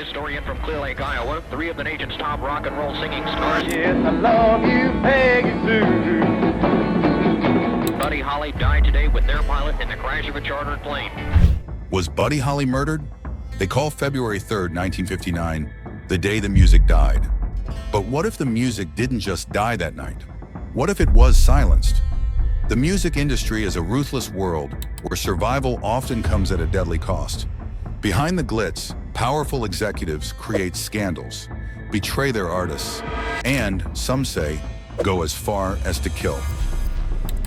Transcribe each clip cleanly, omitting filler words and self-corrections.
This story in from Clear Lake, Iowa. Three of the nation's top rock and roll singing stars. Yes, I love you, Peggy Sue. Buddy Holly died today with their pilot in the crash of a chartered plane. Was Buddy Holly murdered? They call February 3rd, 1959, the day the music died. But what if the music didn't just die that night? What if it was silenced? The music industry is a ruthless world where survival often comes at a deadly cost. Behind the glitz, powerful executives create scandals, betray their artists, and, some say, go as far as to kill.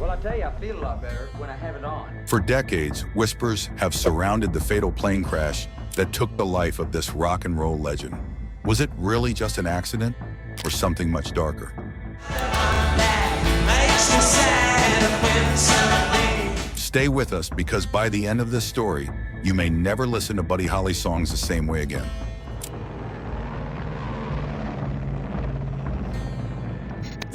Well, I tell you, I feel a lot better when I have it on. For decades, whispers have surrounded the fatal plane crash that took the life of this rock and roll legend. Was it really just an accident or something much darker? Stay with us, because by the end of this story, you may never listen to Buddy Holly songs the same way again.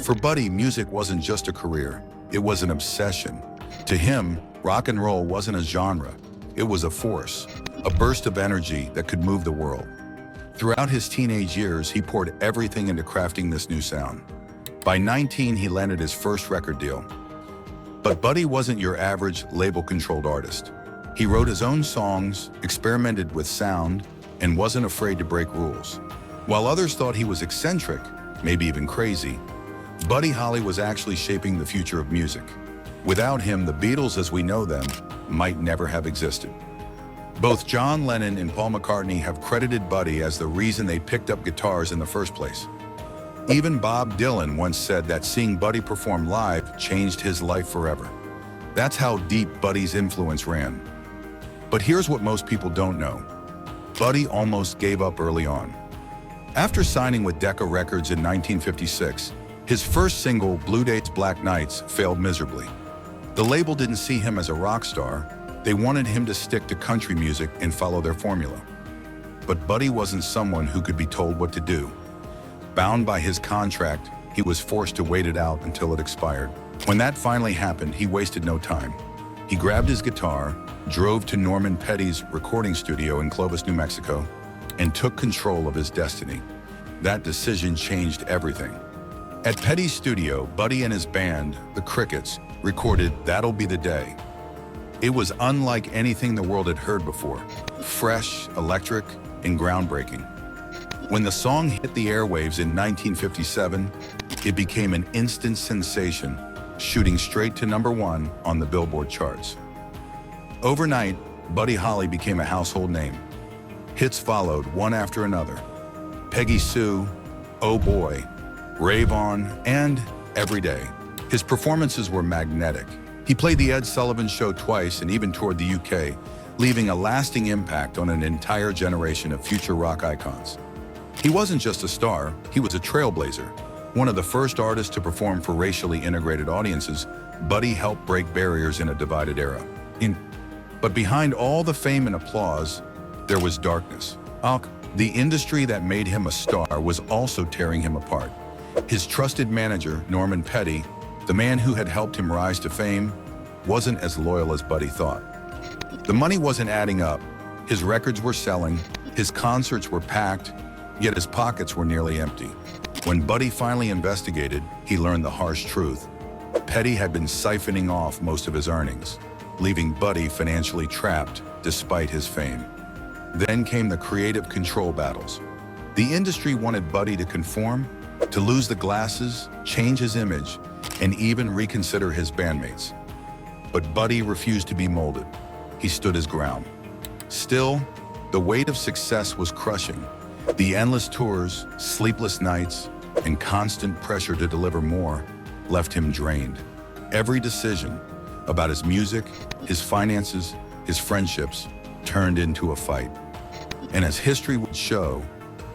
For Buddy, music wasn't just a career, it was an obsession. To him, rock and roll wasn't a genre, it was a force, a burst of energy that could move the world. Throughout his teenage years, he poured everything into crafting this new sound. By 19, he landed his first record deal. But Buddy wasn't your average label-controlled artist. He wrote his own songs, experimented with sound, and wasn't afraid to break rules. While others thought he was eccentric, maybe even crazy, Buddy Holly was actually shaping the future of music. Without him, the Beatles as we know them might never have existed. Both John Lennon and Paul McCartney have credited Buddy as the reason they picked up guitars in the first place. Even Bob Dylan once said that seeing Buddy perform live changed his life forever. That's how deep Buddy's influence ran. But here's what most people don't know. Buddy almost gave up early on. After signing with Decca Records in 1956, his first single, Blue Days Black Nights, failed miserably. The label didn't see him as a rock star. They wanted him to stick to country music and follow their formula. But Buddy wasn't someone who could be told what to do. Bound by his contract, he was forced to wait it out until it expired. When that finally happened, he wasted no time. He grabbed his guitar, drove to Norman Petty's recording studio in Clovis, New Mexico, and took control of his destiny. That decision changed everything. At Petty's studio, Buddy and his band, the Crickets, recorded That'll Be the Day. It was unlike anything the world had heard before, fresh, electric, and groundbreaking. When the song hit the airwaves in 1957, it became an instant sensation, shooting straight to #1 on the Billboard charts. Overnight, Buddy Holly became a household name. Hits followed one after another. Peggy Sue, Oh Boy, Rave On, and Every Day. His performances were magnetic. He played The Ed Sullivan Show twice and even toured the UK, leaving a lasting impact on an entire generation of future rock icons. He wasn't just a star, he was a trailblazer. One of the first artists to perform for racially integrated audiences, Buddy helped break barriers in a divided era. But behind all the fame and applause, there was darkness. The industry that made him a star was also tearing him apart. His trusted manager, Norman Petty, the man who had helped him rise to fame, wasn't as loyal as Buddy thought. The money wasn't adding up. His records were selling, his concerts were packed, yet his pockets were nearly empty. When Buddy finally investigated, he learned the harsh truth. Petty had been siphoning off most of his earnings, leaving Buddy financially trapped despite his fame. Then came the creative control battles. The industry wanted Buddy to conform, to lose the glasses, change his image, and even reconsider his bandmates. But Buddy refused to be molded. He stood his ground. Still, the weight of success was crushing. The endless tours, sleepless nights, and constant pressure to deliver more left him drained. Every decision about his music, his finances, his friendships turned into a fight. And as history would show,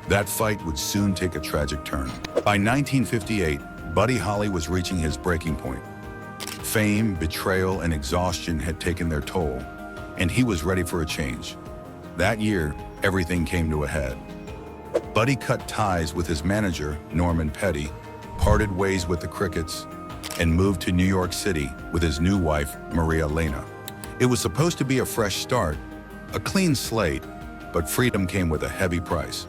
that fight would soon take a tragic turn. By 1958, Buddy Holly was reaching his breaking point. Fame, betrayal, and exhaustion had taken their toll, and he was ready for a change. That year, everything came to a head. Buddy cut ties with his manager, Norman Petty, parted ways with the Crickets, and moved to New York City with his new wife, Maria Elena. It was supposed to be a fresh start, a clean slate, but freedom came with a heavy price.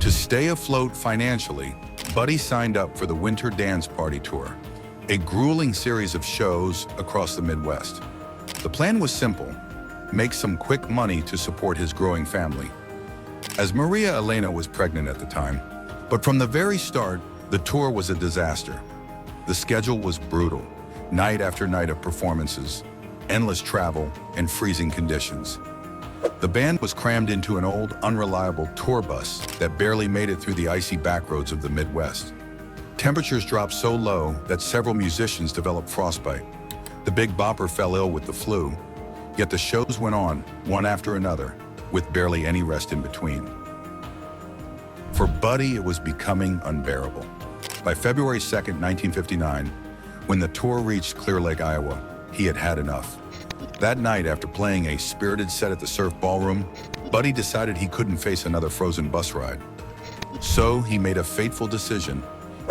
To stay afloat financially, Buddy signed up for the Winter Dance Party Tour, a grueling series of shows across the Midwest. The plan was simple: make some quick money to support his growing family, as Maria Elena was pregnant at the time. But from the very start, the tour was a disaster. The schedule was brutal, night after night of performances, endless travel, and freezing conditions. The band was crammed into an old, unreliable tour bus that barely made it through the icy backroads of the Midwest. Temperatures dropped so low that several musicians developed frostbite. The Big Bopper fell ill with the flu, yet the shows went on, one after another, with barely any rest in between. For Buddy, it was becoming unbearable. By February 2nd, 1959, when the tour reached Clear Lake, Iowa, he had had enough. That night, after playing a spirited set at the Surf Ballroom, Buddy decided he couldn't face another frozen bus ride. So he made a fateful decision.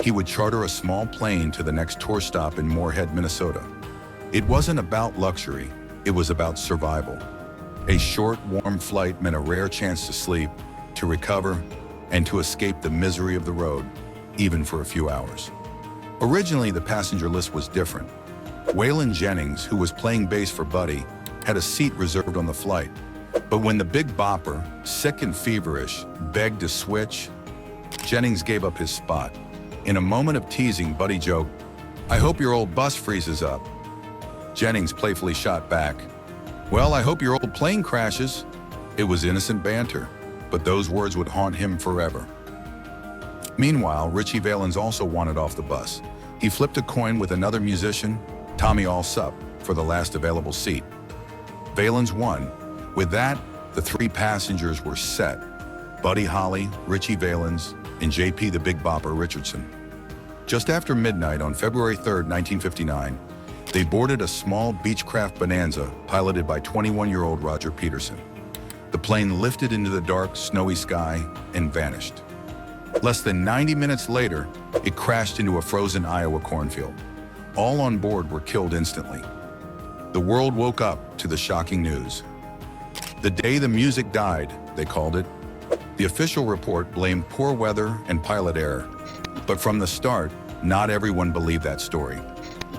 He would charter a small plane to the next tour stop in Moorhead, Minnesota. It wasn't about luxury, it was about survival. A short, warm flight meant a rare chance to sleep, to recover, and to escape the misery of the road, even for a few hours. Originally, the passenger list was different. Waylon Jennings, who was playing bass for Buddy, had a seat reserved on the flight. But when the Big Bopper, sick and feverish, begged to switch, Jennings gave up his spot. In a moment of teasing, Buddy joked, "I hope your old bus freezes up." Jennings playfully shot back, "Well, I hope your old plane crashes." It was innocent banter, but those words would haunt him forever. Meanwhile, Ritchie Valens also wanted off the bus. He flipped a coin with another musician, Tommy Allsup, for the last available seat. Valens won. With that, the three passengers were set: Buddy Holly, Ritchie Valens, and JP the Big Bopper Richardson. Just after midnight on February 3rd, 1959, they boarded a small Beechcraft Bonanza piloted by 21-year-old Roger Peterson. The plane lifted into the dark, snowy sky and vanished. Less than 90 minutes later, it crashed into a frozen Iowa cornfield. All on board were killed instantly. The world woke up to the shocking news. The day the music died, they called it. The official report blamed poor weather and pilot error. But from the start, not everyone believed that story.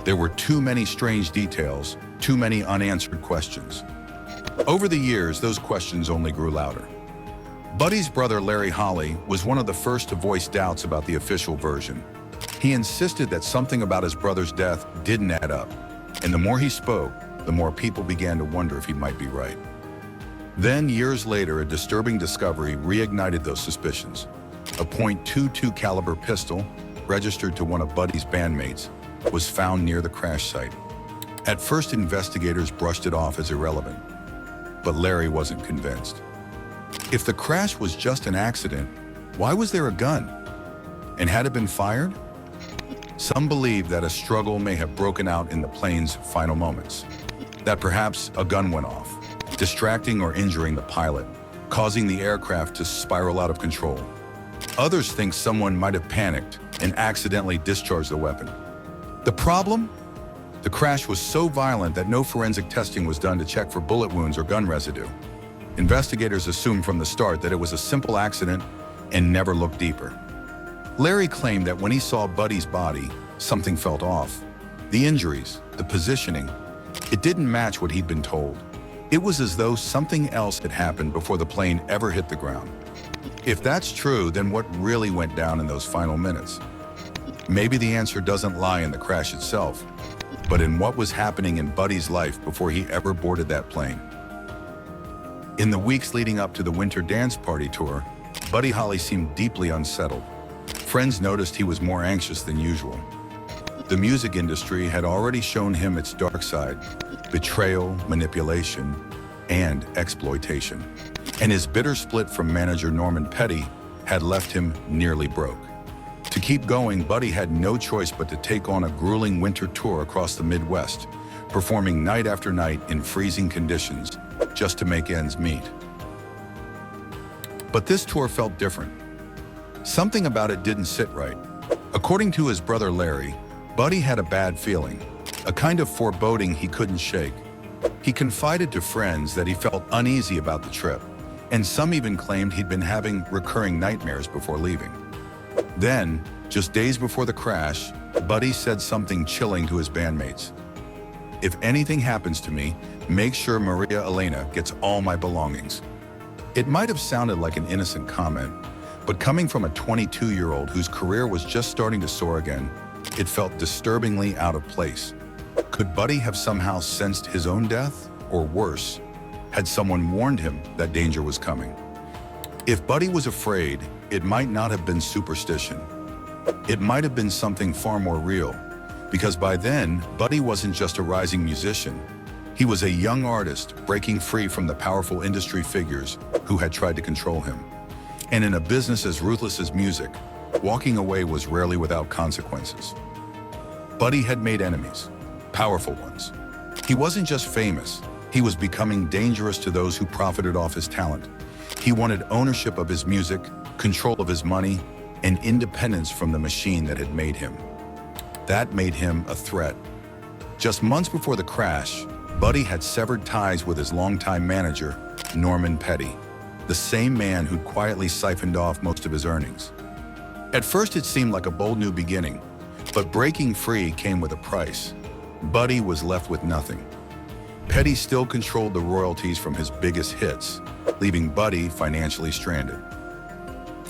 There were too many strange details, too many unanswered questions. Over the years, those questions only grew louder. Buddy's brother, Larry Holly, was one of the first to voice doubts about the official version. He insisted that something about his brother's death didn't add up, and the more he spoke, the more people began to wonder if he might be right. Then, years later, a disturbing discovery reignited those suspicions. A .22 caliber pistol, registered to one of Buddy's bandmates, was found near the crash site. At first, investigators brushed it off as irrelevant, but Larry wasn't convinced. If the crash was just an accident, why was there a gun? And had it been fired? Some believe that a struggle may have broken out in the plane's final moments, that perhaps a gun went off, distracting or injuring the pilot, causing the aircraft to spiral out of control. Others think someone might have panicked and accidentally discharged the weapon. The problem? The crash was so violent that no forensic testing was done to check for bullet wounds or gun residue. Investigators assumed from the start that it was a simple accident and never looked deeper. Larry claimed that when he saw Buddy's body, something felt off. The injuries, the positioning, it didn't match what he'd been told. It was as though something else had happened before the plane ever hit the ground. If that's true, then what really went down in those final minutes? Maybe the answer doesn't lie in the crash itself, but in what was happening in Buddy's life before he ever boarded that plane. In the weeks leading up to the Winter Dance Party Tour, Buddy Holly seemed deeply unsettled. Friends noticed he was more anxious than usual. The music industry had already shown him its dark side: betrayal, manipulation, and exploitation. And his bitter split from manager Norman Petty had left him nearly broke. To keep going, Buddy had no choice but to take on a grueling winter tour across the Midwest, performing night after night in freezing conditions just to make ends meet. But this tour felt different. Something about it didn't sit right. According to his brother Larry, Buddy had a bad feeling, a kind of foreboding he couldn't shake. He confided to friends that he felt uneasy about the trip, and some even claimed he'd been having recurring nightmares before leaving. Then, just days before the crash, Buddy said something chilling to his bandmates. "If anything happens to me, make sure Maria Elena gets all my belongings." It might have sounded like an innocent comment, but coming from a 22-year-old whose career was just starting to soar again, it felt disturbingly out of place. Could Buddy have somehow sensed his own death? Or worse, had someone warned him that danger was coming? If Buddy was afraid, it might not have been superstition. It might have been something far more real, because by then, Buddy wasn't just a rising musician. He was a young artist breaking free from the powerful industry figures who had tried to control him. And in a business as ruthless as music, walking away was rarely without consequences. Buddy had made enemies, powerful ones. He wasn't just famous, he was becoming dangerous to those who profited off his talent. He wanted ownership of his music, control of his money, and independence from the machine that had made him. That made him a threat. Just months before the crash, Buddy had severed ties with his longtime manager, Norman Petty, the same man who'd quietly siphoned off most of his earnings. At first it seemed like a bold new beginning, but breaking free came with a price. Buddy was left with nothing. Petty still controlled the royalties from his biggest hits, leaving Buddy financially stranded.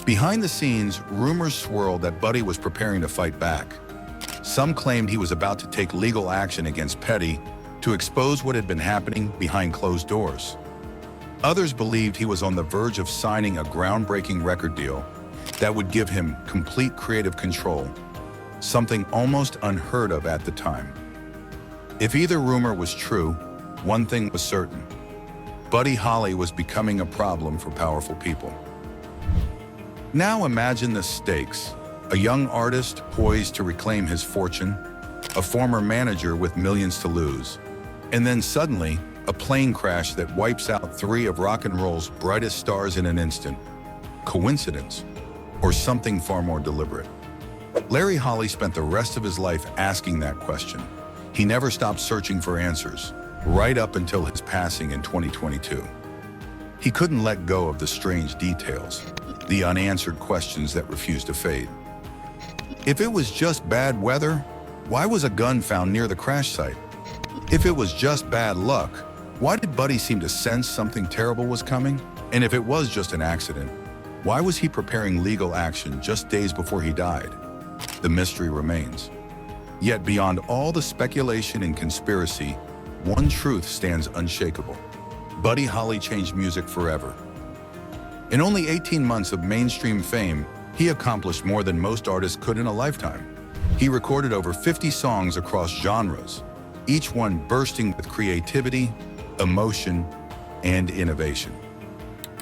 Behind the scenes, rumors swirled that Buddy was preparing to fight back. Some claimed he was about to take legal action against Petty to expose what had been happening behind closed doors. Others believed he was on the verge of signing a groundbreaking record deal that would give him complete creative control, something almost unheard of at the time. If either rumor was true, one thing was certain: Buddy Holly was becoming a problem for powerful people. Now imagine the stakes: a young artist poised to reclaim his fortune, a former manager with millions to lose, and then suddenly, a plane crash that wipes out three of rock and roll's brightest stars in an instant. Coincidence? Or something far more deliberate? Larry Holly spent the rest of his life asking that question. He never stopped searching for answers, right up until his passing in 2022. He couldn't let go of the strange details, the unanswered questions that refused to fade. If it was just bad weather, why was a gun found near the crash site? If it was just bad luck, why did Buddy seem to sense something terrible was coming? And if it was just an accident, why was he preparing legal action just days before he died? The mystery remains. Yet beyond all the speculation and conspiracy, one truth stands unshakable. Buddy Holly changed music forever. In only 18 months of mainstream fame, he accomplished more than most artists could in a lifetime. He recorded over 50 songs across genres, each one bursting with creativity, emotion, and innovation.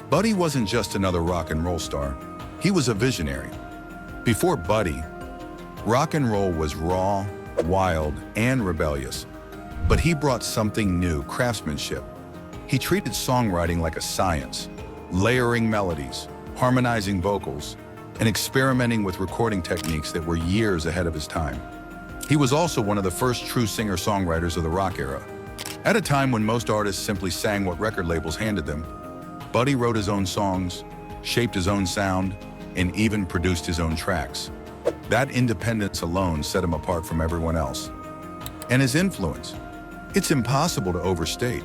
Buddy wasn't just another rock and roll star, he was a visionary. Before Buddy, rock and roll was raw, wild, and rebellious. But he brought something new: craftsmanship. He treated songwriting like a science, layering melodies, harmonizing vocals, and experimenting with recording techniques that were years ahead of his time. He was also one of the first true singer-songwriters of the rock era. At a time when most artists simply sang what record labels handed them, Buddy wrote his own songs, shaped his own sound, and even produced his own tracks. That independence alone set him apart from everyone else. And his influence, it's impossible to overstate.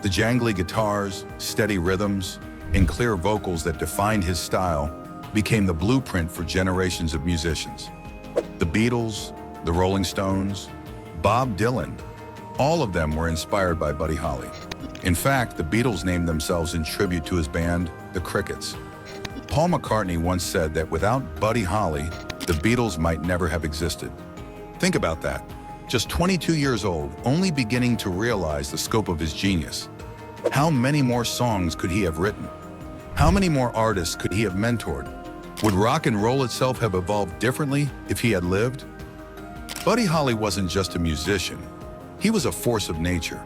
The jangly guitars, steady rhythms, and clear vocals that defined his style became the blueprint for generations of musicians. The Beatles, the Rolling Stones, Bob Dylan, all of them were inspired by Buddy Holly. In fact, the Beatles named themselves in tribute to his band, the Crickets. Paul McCartney once said that without Buddy Holly, the Beatles might never have existed. Think about that. Just 22 years old, only beginning to realize the scope of his genius. How many more songs could he have written? How many more artists could he have mentored? Would rock and roll itself have evolved differently if he had lived? Buddy Holly wasn't just a musician. He was a force of nature.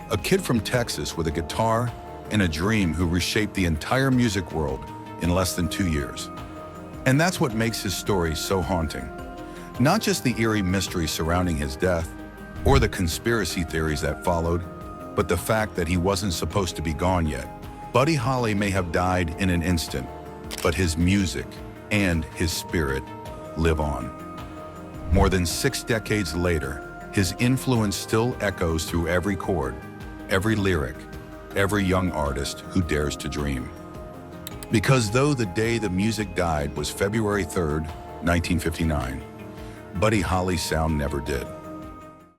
A kid from Texas with a guitar and a dream who reshaped the entire music world in less than 2 years. And that's what makes his story so haunting. Not just the eerie mystery surrounding his death, or the conspiracy theories that followed, but the fact that he wasn't supposed to be gone yet. Buddy Holly may have died in an instant, but his music and his spirit live on. More than 6 decades later, his influence still echoes through every chord, every lyric, every young artist who dares to dream. Because though the day the music died was February 3rd, 1959, Buddy Holly's sound never did.